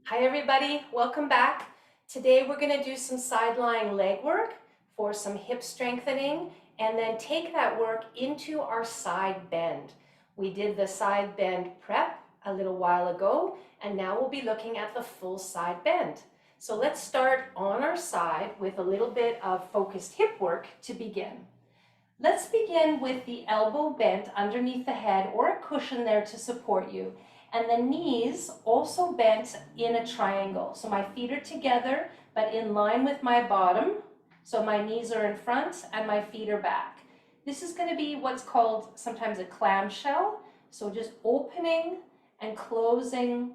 Hi everybody, welcome back. Today we're going to do some side lying leg work for some hip strengthening and then take that work into our side bend. We did the side bend prep a little while ago and now we'll be looking at the full side bend. So let's start on our side with a little bit of focused hip work to begin. Let's begin with the elbow bent underneath the head or a cushion there to support you. And the knees also bent in a triangle. So my feet are together, but in line with my bottom. So my knees are in front and my feet are back. This is going to be what's called sometimes a clam shell. So just opening and closing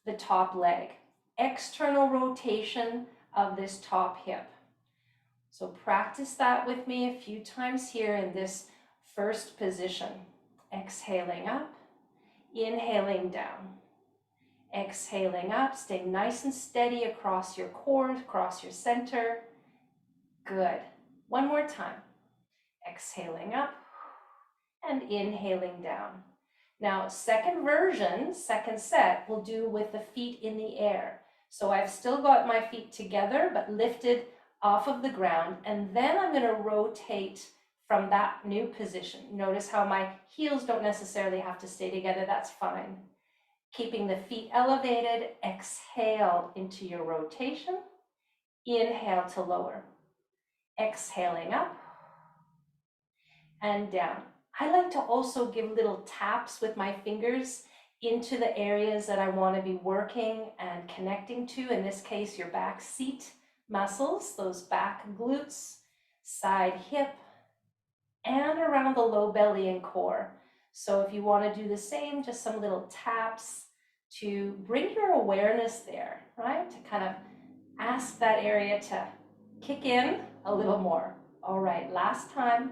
the top leg. External rotation of this top hip. So practice that with me a few times here in this first position. Exhaling up, inhaling down. Exhaling up, staying nice and steady across your core, across your center. Good. One more time. Exhaling up and inhaling down. Now, second version, second set, we'll do with the feet in the air. So I've still got my feet together, but lifted off of the ground, and then I'm going to rotate from that new position. Notice how my heels don't necessarily have to stay together, that's fine. Keeping the feet elevated, exhale into your rotation, inhale to lower, exhaling up and down. I like to also give little taps with my fingers into the areas that I want to be working and connecting to, in this case your back seat muscles, those back glutes, side hip, and around the low belly and core. So if you want to do the same, just some little taps to bring your awareness there, right? To kind of ask that area to kick in a little more. All right, last time,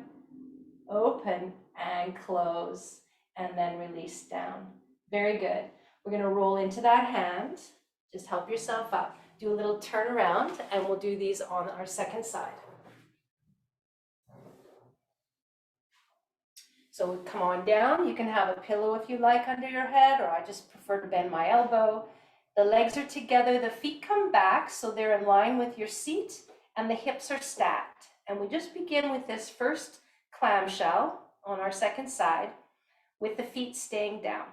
open and close, and then release down. Very good. We're going to roll into that hand. Just help yourself up. Do a little turn around, and we'll do these on our second side. So come on down. You can have a pillow if you like under your head, or I just prefer to bend my elbow. The legs are together, the feet come back so they're in line with your seat, and the hips are stacked. And we just begin with this first clamshell on our second side with the feet staying down.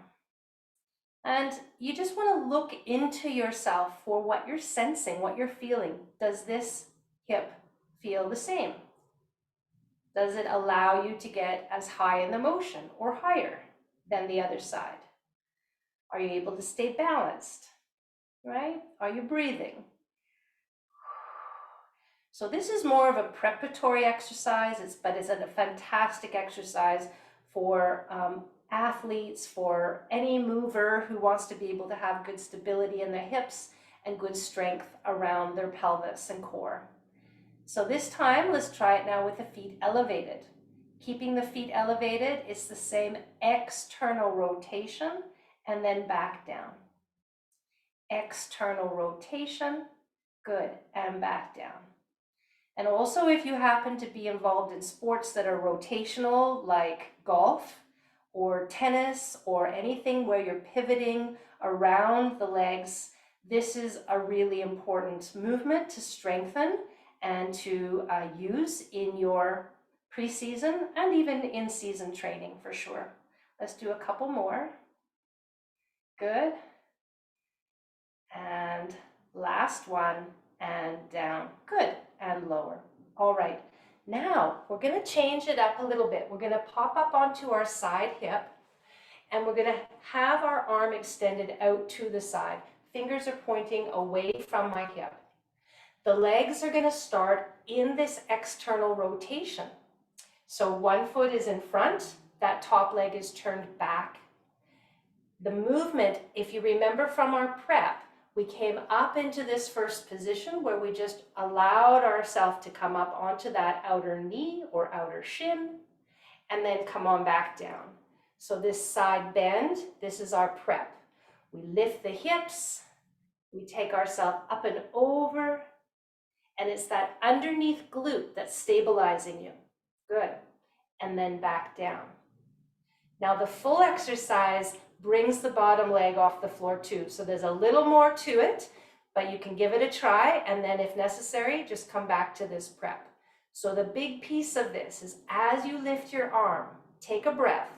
And you just want to look into yourself for what you're sensing, what you're feeling. Does this hip feel the same? Does it allow you to get as high in the motion or higher than the other side? Are you able to stay balanced, right? Are you breathing? So this is more of a preparatory exercise, but it's a fantastic exercise for athletes, for any mover who wants to be able to have good stability in their hips and good strength around their pelvis and core. So this time, let's try it now with the feet elevated. Keeping the feet elevated, it's the same external rotation and then back down. External rotation, good, and back down. And also if you happen to be involved in sports that are rotational, like golf or tennis or anything where you're pivoting around the legs, this is a really important movement to strengthen and to use in your preseason and even in-season training for sure. Let's do a couple more. Good. And last one, and down. Good. And lower. All right. Now we're going to change it up a little bit. We're going to pop up onto our side hip, and we're going to have our arm extended out to the side. Fingers are pointing away from my hip. The legs are going to start in this external rotation. So one foot is in front, that top leg is turned back. The movement, if you remember from our prep, we came up into this first position where we just allowed ourselves to come up onto that outer knee or outer shin and then come on back down. So this side bend, this is our prep. We lift the hips, we take ourselves up and over, and it's that underneath glute that's stabilizing you. Good. And then back down. Now the full exercise brings the bottom leg off the floor too. So there's a little more to it, but you can give it a try, and then if necessary, just come back to this prep. So the big piece of this is as you lift your arm, take a breath,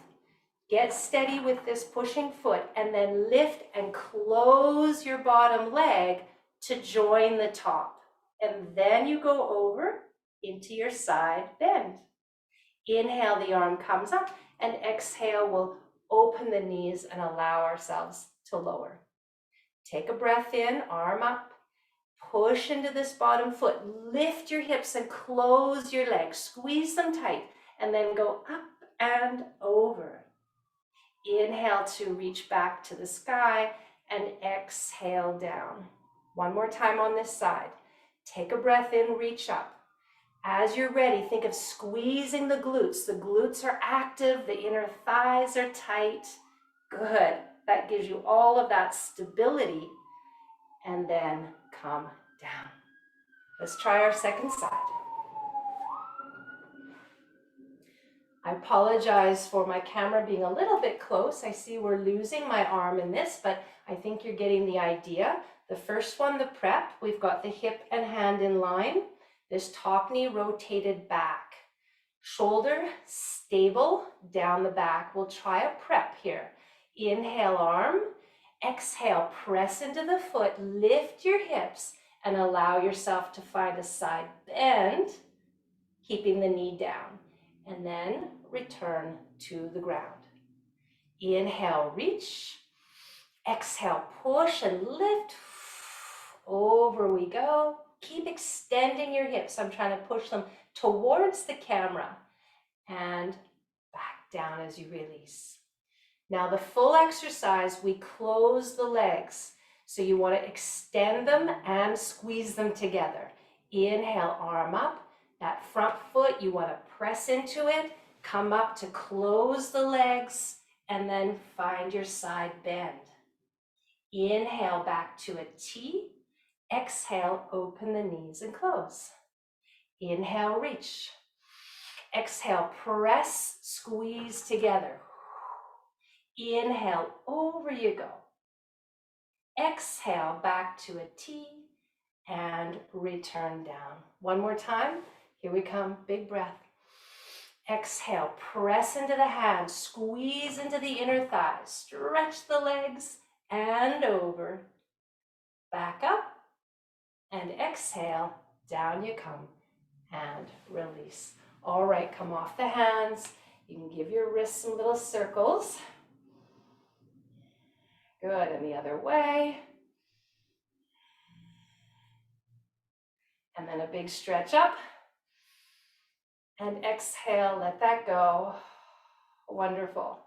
get steady with this pushing foot, and then lift and close your bottom leg to join the top. And then you go over into your side bend. Inhale, the arm comes up, and exhale, we'll open the knees and allow ourselves to lower. Take a breath in, arm up, push into this bottom foot, lift your hips and close your legs, squeeze them tight, and then go up and over. Inhale to reach back to the sky, and exhale down. One more time on this side. Take a breath in, reach up. As you're ready, think of squeezing the glutes. The glutes are active, the inner thighs are tight. Good. That gives you all of that stability. And then come down. Let's try our second side. I apologize for my camera being a little bit close. I see we're losing my arm in this, but I think you're getting the idea. The first one, the prep, we've got the hip and hand in line. This top knee rotated back. Shoulder stable down the back. We'll try a prep here. Inhale, arm. Exhale, press into the foot, lift your hips, and allow yourself to find a side bend, keeping the knee down. And then return to the ground. Inhale, reach. Exhale, push and lift. Over we go. Keep extending your hips. I'm trying to push them towards the camera. And back down as you release. Now the full exercise, we close the legs. So you want to extend them and squeeze them together. Inhale, arm up. That front foot, you want to press into it. Come up to close the legs and then find your side bend. Inhale back to a T. Exhale, open the knees and close. Inhale, reach. Exhale, press, squeeze together. Inhale, over you go. Exhale, back to a T and return down. One more time. Here we come, big breath. Exhale, press into the hands, squeeze into the inner thighs, stretch the legs and over. Back up and exhale, down you come and release. All right, come off the hands. You can give your wrists some little circles. Good, and the other way. And then a big stretch up. And exhale, let that go. Wonderful.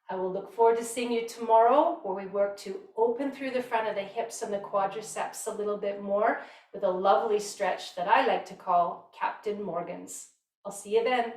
I will look forward to seeing you tomorrow, where we work to open through the front of the hips and the quadriceps a little bit more with a lovely stretch that I like to call Captain Morgan's. I'll see you then.